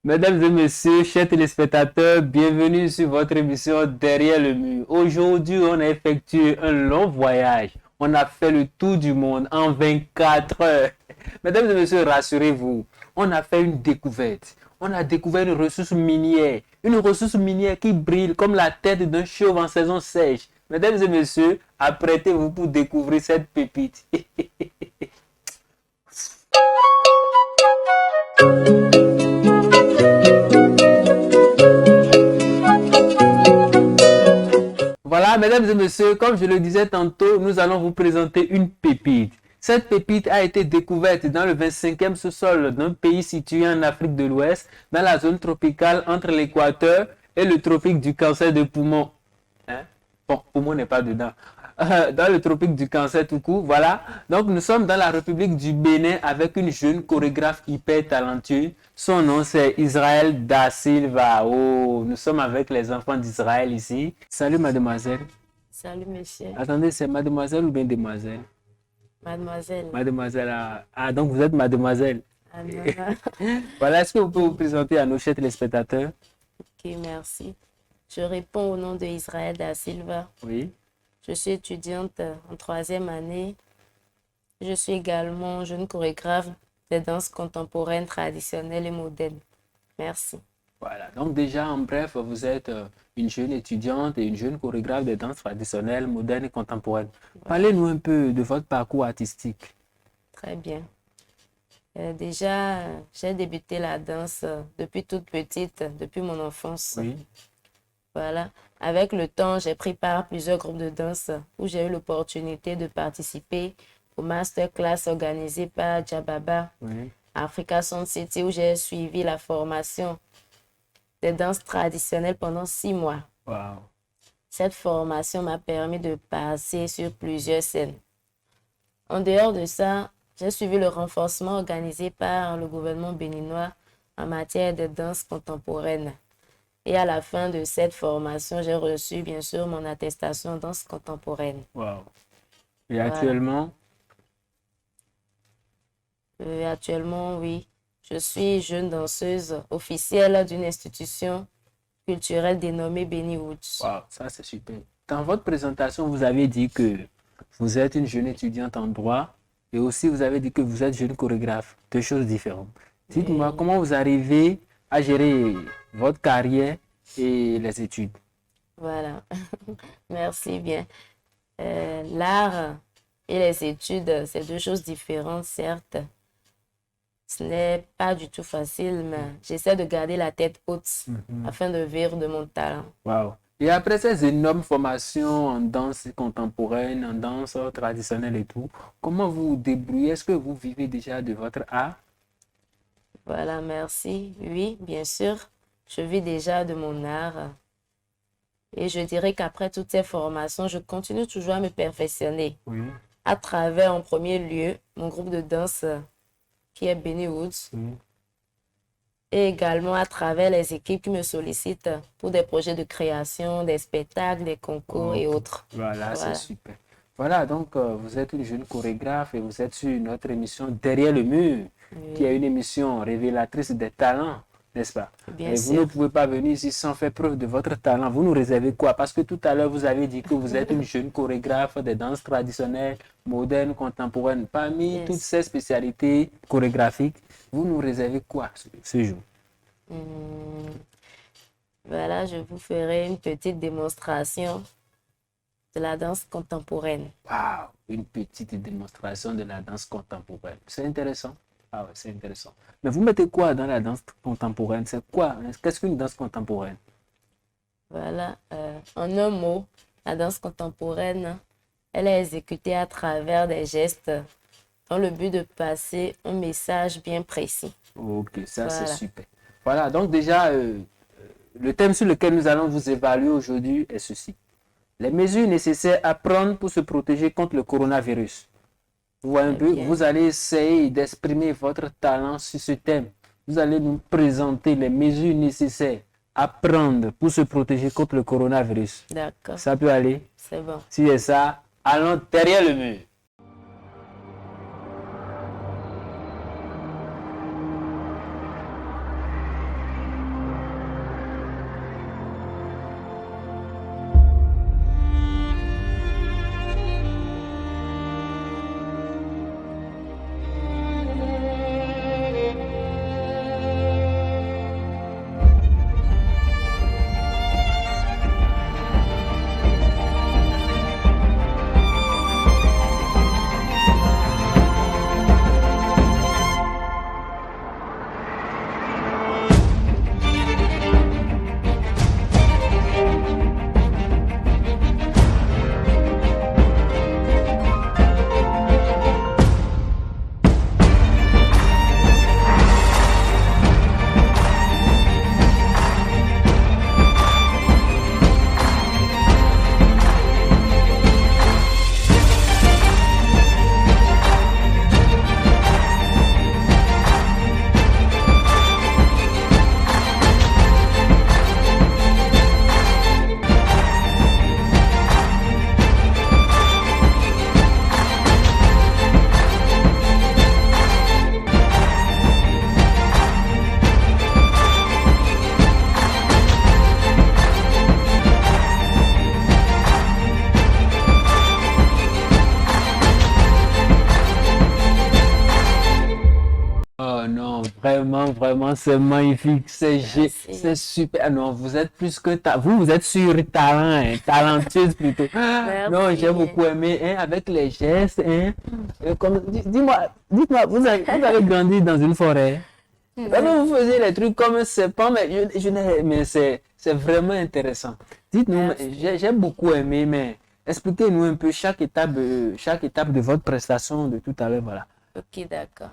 Mesdames et messieurs, chers téléspectateurs, bienvenue sur votre émission Derrière le mur. Aujourd'hui, on a effectué un long voyage. On a fait le tour du monde en 24 heures. Mesdames et messieurs, rassurez-vous, on a fait une découverte. On a découvert une ressource minière qui brille comme la tête d'un chauve en saison sèche. Mesdames et messieurs, apprêtez-vous pour découvrir cette pépite. Voilà, mesdames et messieurs, comme je le disais tantôt, nous allons vous présenter une pépite. Cette pépite a été découverte dans le 25e sous-sol d'un pays situé en Afrique de l'Ouest, dans la zone tropicale entre l'équateur et le tropique du cancer de poumon. Hein? Bon, poumon n'est pas dedans. Dans le tropique du cancer tout court, voilà. Donc nous sommes dans la République du Bénin avec une jeune chorégraphe hyper talentueuse. Son nom c'est Israël Da Silva. Oh, nous sommes avec les enfants d'Israël ici. Salut mademoiselle. Salut monsieur. Attendez, c'est mademoiselle ou bien demoiselle? Mademoiselle. Mademoiselle, donc vous êtes mademoiselle. Ah, non. Voilà, est-ce que vous pouvez vous présenter à nos chers téléspectateurs? Ok, merci. Je réponds au nom de Israël Da Silva. Oui. Je suis étudiante en 3e année. Je suis également jeune chorégraphe de danse contemporaine, traditionnelle et moderne. Merci. Voilà, donc déjà en bref, vous êtes une jeune étudiante et une jeune chorégraphe de danse traditionnelle, moderne et contemporaine. Parlez-nous un peu de votre parcours artistique. Très bien. Déjà, j'ai débuté la danse depuis toute petite, depuis mon enfance. Oui. Voilà. Avec le temps, j'ai pris part à plusieurs groupes de danse où j'ai eu l'opportunité de participer au masterclass organisé par Djababa, Oui. Africa Sound City, où j'ai suivi la formation des danses traditionnelles pendant 6 mois. Wow. Cette formation m'a permis de passer sur plusieurs scènes. En dehors de ça, j'ai suivi le renforcement organisé par le gouvernement béninois en matière de danse contemporaine. Et à la fin de cette formation, j'ai reçu bien sûr mon attestation en danse contemporaine. Wow. Et Voilà. actuellement? Actuellement, oui, je suis jeune danseuse officielle d'une institution culturelle dénommée Benny Woods. Wow, ça c'est super. Dans votre présentation, vous avez dit que vous êtes une jeune étudiante en droit et aussi vous avez dit que vous êtes jeune chorégraphe. Deux choses différentes. Dites-moi, comment vous arrivez à gérer votre carrière et les études? Voilà, merci bien. L'art et les études, c'est deux choses différentes, certes. Ce n'est pas du tout facile, mais j'essaie de garder la tête haute afin de vivre de mon talent. Wow. Et après ces énormes formations en danse contemporaine, en danse traditionnelle et tout, comment vous vous débrouillez? Est-ce que vous vivez déjà de votre art? Voilà, merci. Oui, bien sûr, je vis déjà de mon art. Et je dirais qu'après toutes ces formations, je continue toujours à me perfectionner. Oui. À travers, en premier lieu, mon groupe de danse qui est Benny Woods. Oui. Et également à travers les équipes qui me sollicitent pour des projets de création, des spectacles, des concours et autres. Voilà, c'est super. Voilà, donc vous êtes une jeune chorégraphe et vous êtes sur notre émission Derrière le mur, qui est une émission révélatrice des talents, n'est-ce pas? Bien et sûr. vous ne pouvez pas venir ici sans faire preuve de votre talent. Vous nous réservez quoi? Parce que tout à l'heure, vous avez dit que vous êtes une jeune chorégraphe des danses traditionnelles, modernes, contemporaines. Parmi toutes ces spécialités chorégraphiques, vous nous réservez quoi ce jour? Voilà, je vous ferai une petite démonstration de la danse contemporaine. Waouh, une petite démonstration de la danse contemporaine. C'est intéressant. Ah ouais, c'est intéressant. Mais vous mettez quoi dans la danse contemporaine? C'est quoi? Qu'est-ce qu'une danse contemporaine? Voilà, en un mot, la danse contemporaine, elle est exécutée à travers des gestes dans le but de passer un message bien précis. Ok, ça Voilà. c'est super. Voilà, donc déjà, le thème sur lequel nous allons vous évaluer aujourd'hui est ceci. Les mesures nécessaires à prendre pour se protéger contre le coronavirus. Vous voyez un peu, vous allez essayer d'exprimer votre talent sur ce thème. Vous allez nous présenter les mesures nécessaires à prendre pour se protéger contre le coronavirus. D'accord, Ça peut aller? c'est bon. Si c'est ça, allons derrière le mur. Oh non, vraiment, vraiment, c'est magnifique, Merci. c'est super. Ah non, vous êtes plus que vous êtes sur talent, hein, talentueuse plutôt. Non, j'ai Merci. beaucoup aimé, hein, avec les gestes, hein. Dites-moi, vous avez grandi dans une forêt. Quand Non, vous faisiez les trucs comme c'est pas, mais mais c'est vraiment intéressant. Dites-nous, mais merci. j'ai beaucoup aimé, mais expliquez-nous un peu chaque étape de votre prestation de tout à l'heure, voilà. Ok, d'accord.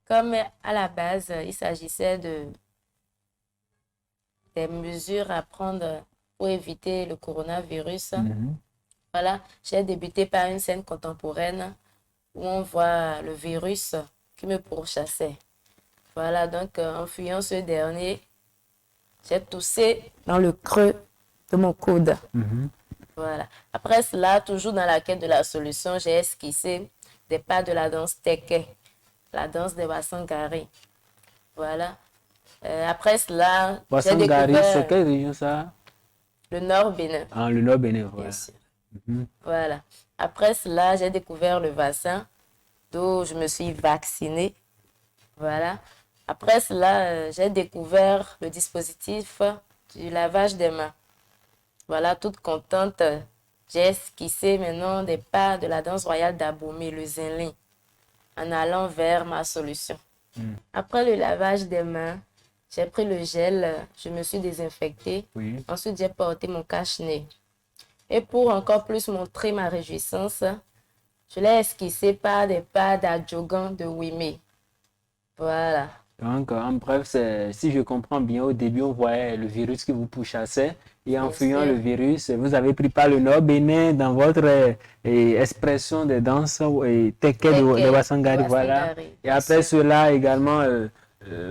Comme à la base, il s'agissait des mesures à prendre pour éviter le coronavirus. Mhm. Voilà, j'ai débuté par une scène contemporaine où on voit le virus qui me pourchassait. Voilà, donc en fuyant ce dernier, j'ai toussé dans le creux de mon coude. Mhm. Voilà. Après cela, toujours dans la quête de la solution, j'ai esquissé des pas de la danse Teke, la danse des Wasangari. Voilà. Après cela, j'ai Boissangari, c'est découvert quelle région ça? le Nord Bénin, Ah, le Nord Bénin, bien voilà. sûr. Mhm. Voilà. Après cela, j'ai découvert le vaccin, d'où je me suis vaccinée. Voilà. Après cela, j'ai découvert le dispositif du lavage des mains. Voilà, toute contente, j'ai esquissé maintenant des pas de la danse royale d'Abomey, le Zinlin, en allant vers ma solution. Mm. Après le lavage des mains, j'ai pris le gel, je me suis désinfectée. Oui. Ensuite, j'ai porté mon cache-nez. Et pour encore plus montrer ma réjouissance, je l'ai esquissé par des pas d'Adjogan de Wimé. Voilà. Donc, en bref, si je comprends bien, au début, on voyait le virus qui vous pourchassait. Et en Bien fuyant le sûr. virus, vous avez pris par le Nord Bénin dans votre expression de danse et teke de Teke, de Wasangari, voilà. Wasangari, Et bien après sûr. cela également,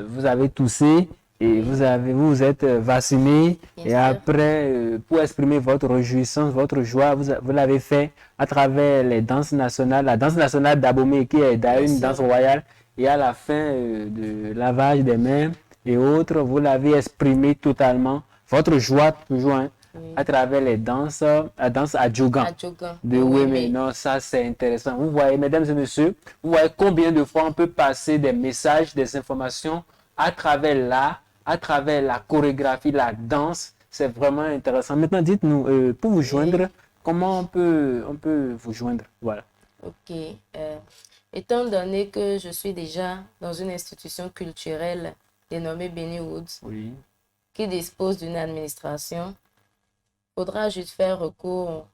vous avez toussé et Oui, vous vous êtes vacciné. bien Et sûr. après, pour exprimer votre réjouissance, votre joie, vous l'avez fait à travers les danses nationales, la danse nationale d'Abomey qui est d'ailleurs Bien une sûr. danse royale. Et à la fin de lavage des mains et autres, vous l'avez exprimé totalement, votre joie toujours, hein, à Oui. travers la danse à Djogan Adjogan de de Weme. Wimé. Non, ça c'est intéressant. Vous voyez, mesdames et messieurs, vous voyez combien de fois on peut passer des messages, des informations à travers l'art, à travers la chorégraphie, la danse. C'est vraiment intéressant. Maintenant, dites-nous, pour vous Oui. joindre, comment on peut vous joindre? Voilà. Ok. Étant donné que je suis déjà dans une institution culturelle dénommée Benny Woods, Oui. qui dispose d'une administration, faudra juste faire recours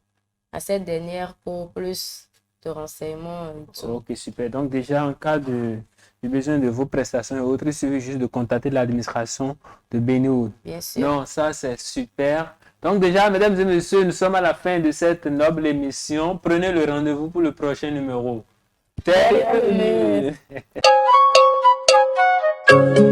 à cette dernière pour plus de renseignements et tout. Ok, super. Donc déjà, en cas de besoin de vos prestations et autres, il suffit juste de contacter l'administration de Benioud. Bien sûr. Non, ça c'est super. Donc déjà, mesdames et messieurs, nous sommes à la fin de cette noble émission. Prenez le rendez-vous pour le prochain numéro. Bienvenue. Bienvenue.